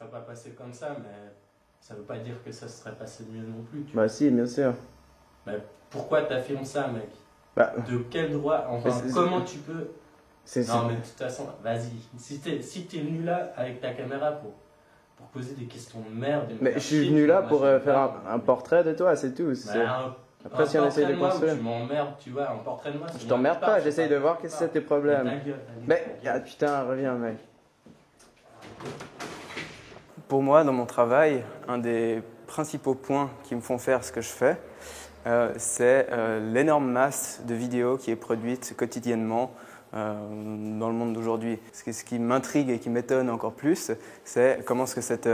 serait pas passé comme ça, mais ça veut pas dire que ça se serait passé mieux non plus. Bah si, bien sûr. Bah, pourquoi t'affirmes ça, mec? Bah, De quel droit? Enfin, comment tu peux... c'est- Non, mais de toute façon, vas-y. Si t'es venu là avec ta caméra pour poser des questions de merde... Mais je suis venu là pour faire un portrait de toi, c'est tout. Après, si on essaye de construire... Tu m'emmerdes, tu vois, un portrait de moi... Je t'emmerde pas, j'essaye de voir quels sont tes problèmes. Mais, putain, reviens, mec. Pour moi, dans mon travail, un des principaux points qui me font faire ce que je fais, c'est l'énorme masse de vidéos qui est produite quotidiennement dans le monde d'aujourd'hui. Ce qui m'intrigue et qui m'étonne encore plus, c'est comment est-ce que cette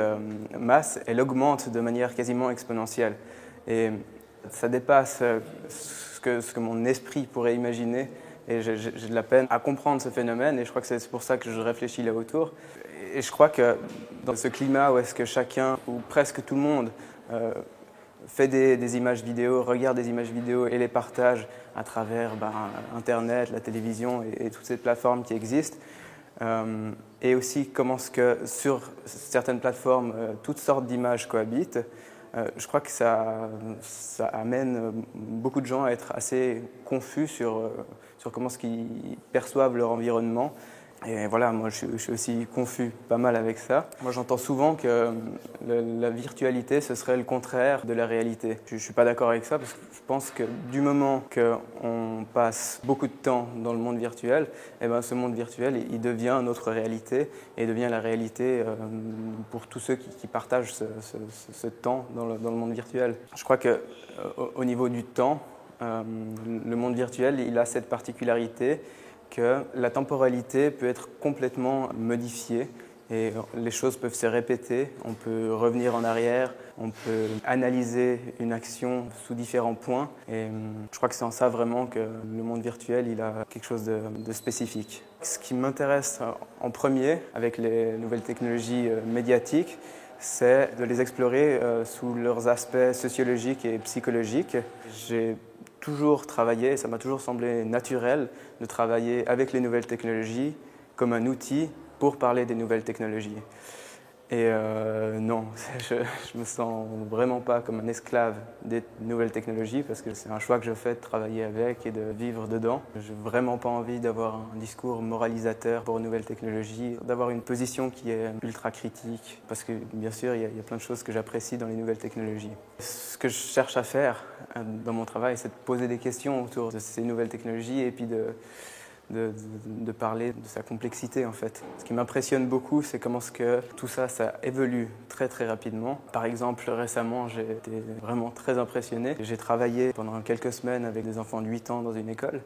masse, elle augmente de manière quasiment exponentielle. Et ça dépasse ce que mon esprit pourrait imaginer. Et j'ai de la peine à comprendre ce phénomène, et je crois que c'est pour ça que je réfléchis là autour. Et je crois que dans ce climat où est-ce que chacun, ou presque tout le monde, fait des images vidéo, regarde des images vidéo et les partage à travers Internet, la télévision et toutes ces plateformes qui existent. Et aussi comment est-ce que sur certaines plateformes, toutes sortes d'images cohabitent. Je crois que ça amène beaucoup de gens à être assez confus sur comment est-ce qu'ils perçoivent leur environnement. Et voilà, moi je suis aussi confus pas mal avec ça. Moi j'entends souvent que la virtualité ce serait le contraire de la réalité. Je ne suis pas d'accord avec ça parce que je pense que du moment qu'on passe beaucoup de temps dans le monde virtuel, eh ben, ce monde virtuel il devient notre réalité et devient la réalité pour tous ceux qui partagent ce temps dans le monde virtuel. Je crois qu'au niveau du temps, le monde virtuel il a cette particularité que la temporalité peut être complètement modifiée et les choses peuvent se répéter, on peut revenir en arrière, on peut analyser une action sous différents points et je crois que c'est en ça vraiment que le monde virtuel il a quelque chose de spécifique. Ce qui m'intéresse en premier avec les nouvelles technologies médiatiques, c'est de les explorer sous leurs aspects sociologiques et psychologiques. J'ai toujours travaillé, ça m'a toujours semblé naturel de travailler avec les nouvelles technologies comme un outil pour parler des nouvelles technologies. Et non, je me sens vraiment pas comme un esclave des nouvelles technologies parce que c'est un choix que je fais de travailler avec et de vivre dedans. Je n'ai vraiment pas envie d'avoir un discours moralisateur pour une nouvelle technologie, d'avoir une position qui est ultra critique parce que bien sûr il y a plein de choses que j'apprécie dans les nouvelles technologies. Ce que je cherche à faire dans mon travail, c'est de poser des questions autour de ces nouvelles technologies et puis de parler de sa complexité en fait. Ce qui m'impressionne beaucoup, c'est comment tout ça évolue très très rapidement. Par exemple, récemment, j'ai été vraiment très impressionné. J'ai travaillé pendant quelques semaines avec des enfants de 8 ans dans une école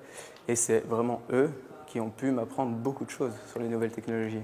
et c'est vraiment eux qui ont pu m'apprendre beaucoup de choses sur les nouvelles technologies.